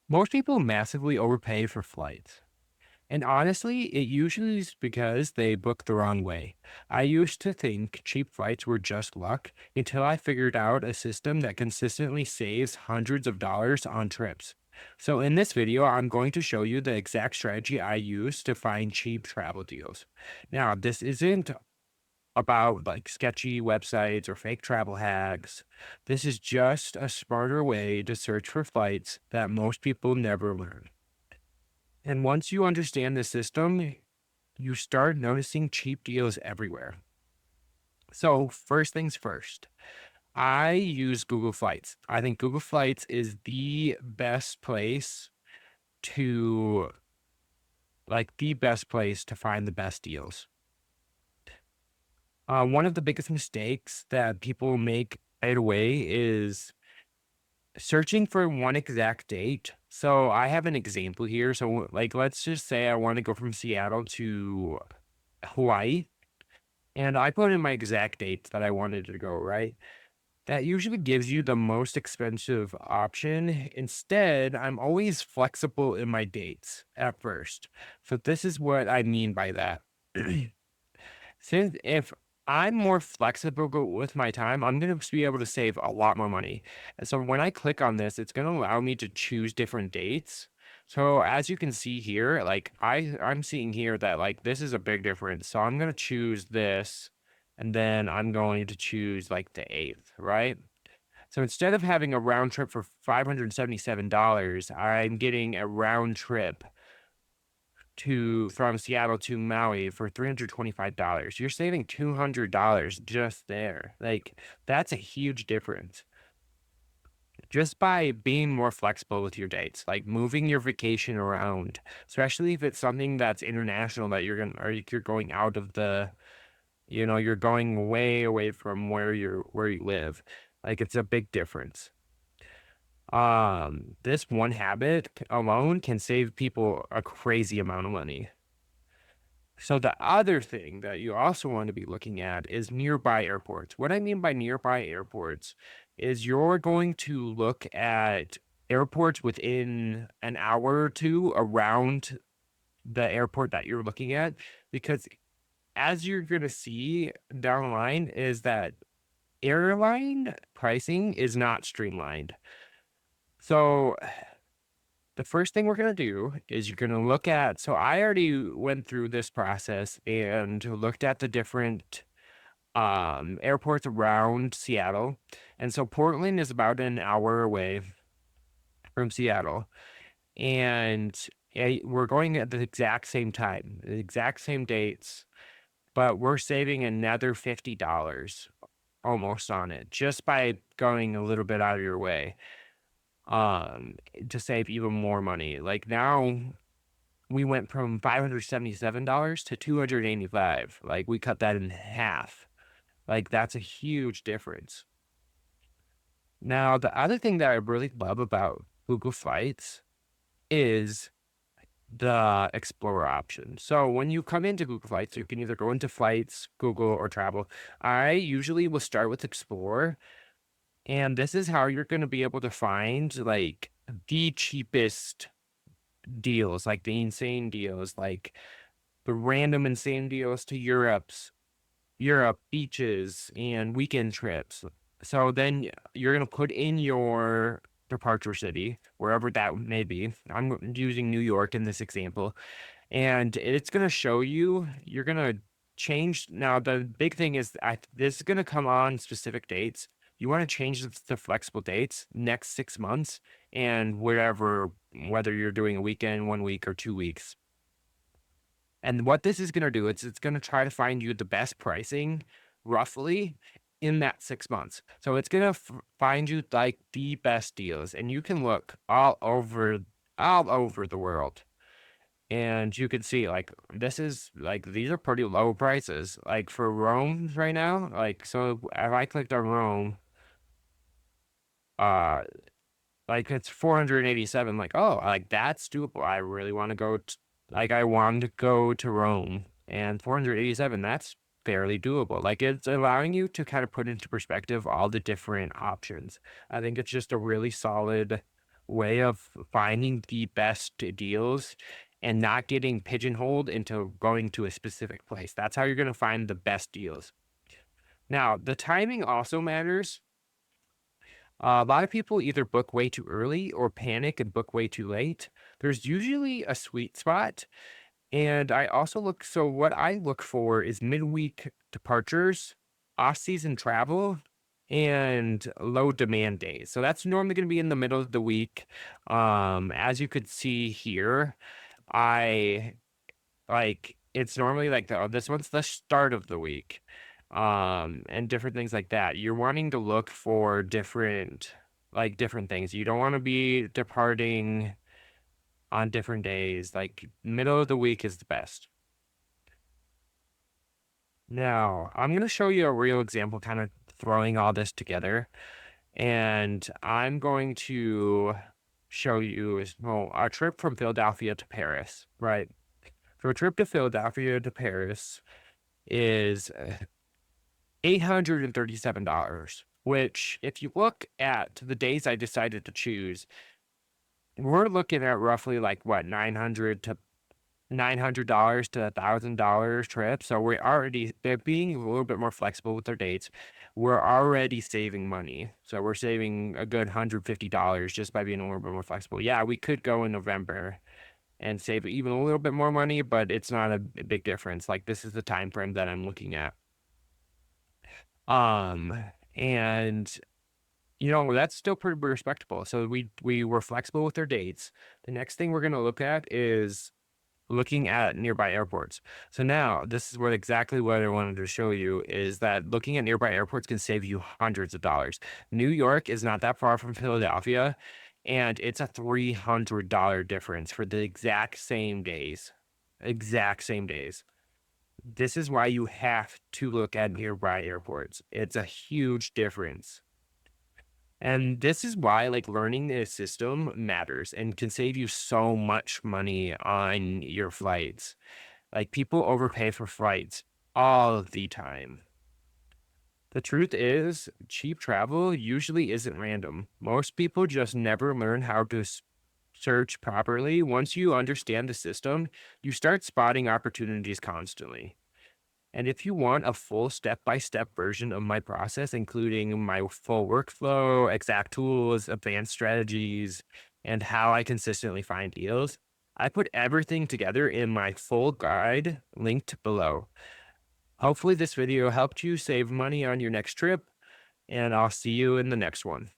Most people massively overpay for flights. And honestly, it usually is because they book the wrong way. I used to think cheap flights were just luck until I figured out a system that consistently saves hundreds of dollars on trips. So, in this video, I'm going to show you the exact strategy I use to find cheap travel deals. Now, this isn't about like sketchy websites or fake travel hacks. This is just a smarter way to search for flights that most people never learn. And once you understand the system, you start noticing cheap deals everywhere. So, first things first, I use Google Flights. I think Google Flights is the best place to the best place to find the best deals. One of the biggest mistakes that people make right away is searching for one exact date. So I have an example here. So, like, let's just say I want to go from Seattle to Hawaii, and I put in my exact dates that I wanted to go, right? That usually gives you the most expensive option. Instead, I'm always flexible in my dates at first. So, this is what I mean by that. Since if I'm more flexible with my time, I'm going to be able to save a lot more money. And so when I click on this, it's going to allow me to choose different dates. So as you can see here, like I'm seeing here that like this is a big difference. So I'm going to choose this and then I'm going to choose like the 8th, right? So instead of having a round trip for $577, I'm getting a round trip to from Seattle to Maui for $325. You're saving $200 just there. Like, that's a huge difference. Just by being more flexible with your dates, like moving your vacation around, especially if it's something that's international that you're going out of you're going way away from where you live. Like, it's a big difference. This one habit alone can save people a crazy amount of money. So the other thing that you also want to be looking at is nearby airports. What I mean by nearby airports is you're going to look at airports within an hour or two around the airport that you're looking at, because as you're going to see down the line is that airline pricing is not streamlined. So the first thing we're going to do is you're going to look at, so I already went through this process and looked at the different airports around Seattle. And so Portland is about an hour away from Seattle. And we're going at the exact same time, the exact same dates, but we're saving another $50 almost on it just by going a little bit out of your way um to save even more money. Like now we went from $577 to 285. Like, we cut that in half. Like, that's a huge difference. Now, the other thing that I really love about Google Flights is the Explorer option. So when you come into Google Flights, you can either go into Flights, Google, or Travel. I usually will start with Explorer, and this is how you're going to be able to find like the cheapest deals, like the insane deals, like the random insane deals to Europe beaches and weekend trips. So then you're gonna put in your departure city, wherever that may be. I'm using New York in this example, and it's gonna show you. You're gonna change. Now the big thing is this is gonna come on specific dates. You want to change this to flexible dates next 6 months and whether you're doing a weekend, 1 week, or 2 weeks. And what this is gonna do, it's gonna try to find you the best pricing roughly in that 6 months. So it's gonna find you, like, the best deals, and you can look all over the world, and you can see, like, these are pretty low prices. Like, for Rome right now, like, so if I clicked on Rome, uh, like, it's 487, like, "Oh, like, that's doable. I really wanna go t" like, I want to go to Rome, and 487, that's fairly doable. Like, it's allowing you to kind of put into perspective all the different options. I think it's just a really solid way of finding the best deals and not getting pigeonholed into going to a specific place. That's how you're going to find the best deals. Now, the timing also matters. A lot of people either book way too early or panic and book way too late. There's usually a sweet spot. And I also look, so what I look for is midweek departures, off season travel, and low demand days. So that's normally going to be in the middle of the week. As you could see here, I it's normally like the, oh, this one's the start of the week, and different things like that. You're wanting to look for different things. You don't want to be departing on different days. Like middle of the week is the best. Now, I'm going to show you a real example, kind of throwing all this together. And I'm going to show you well, a trip from Philadelphia to Paris, right? So a trip to Philadelphia to Paris is $837, which if you look at the days I decided to choose, we're looking at roughly like what, $900 to $1,000 trip. So they're being a little bit more flexible with their dates. We're already saving money. So we're saving a good $150 just by being a little bit more flexible. Yeah, we could go in November and save even a little bit more money, but it's not a big difference. Like this is the time frame that I'm looking at. And that's still pretty respectable. So we were flexible with their dates. The next thing we're going to look at is looking at nearby airports. So now this is exactly what I wanted to show you is that looking at nearby airports can save you hundreds of dollars. New York is not that far from Philadelphia, and it's a $300 difference for the exact same days. Exact same days. This is why you have to look at nearby airports. It's a huge difference. And this is why like learning the system matters and can save you so much money on your flights. Like people overpay for flights all the time. The truth is, cheap travel usually isn't random. Most people just never learn how to search properly. Once you understand the system, you start spotting opportunities constantly. And if you want a full step-by-step version of my process, including my full workflow, exact tools, advanced strategies, and how I consistently find deals, I put everything together in my full guide linked below. Hopefully this video helped you save money on your next trip, and I'll see you in the next one.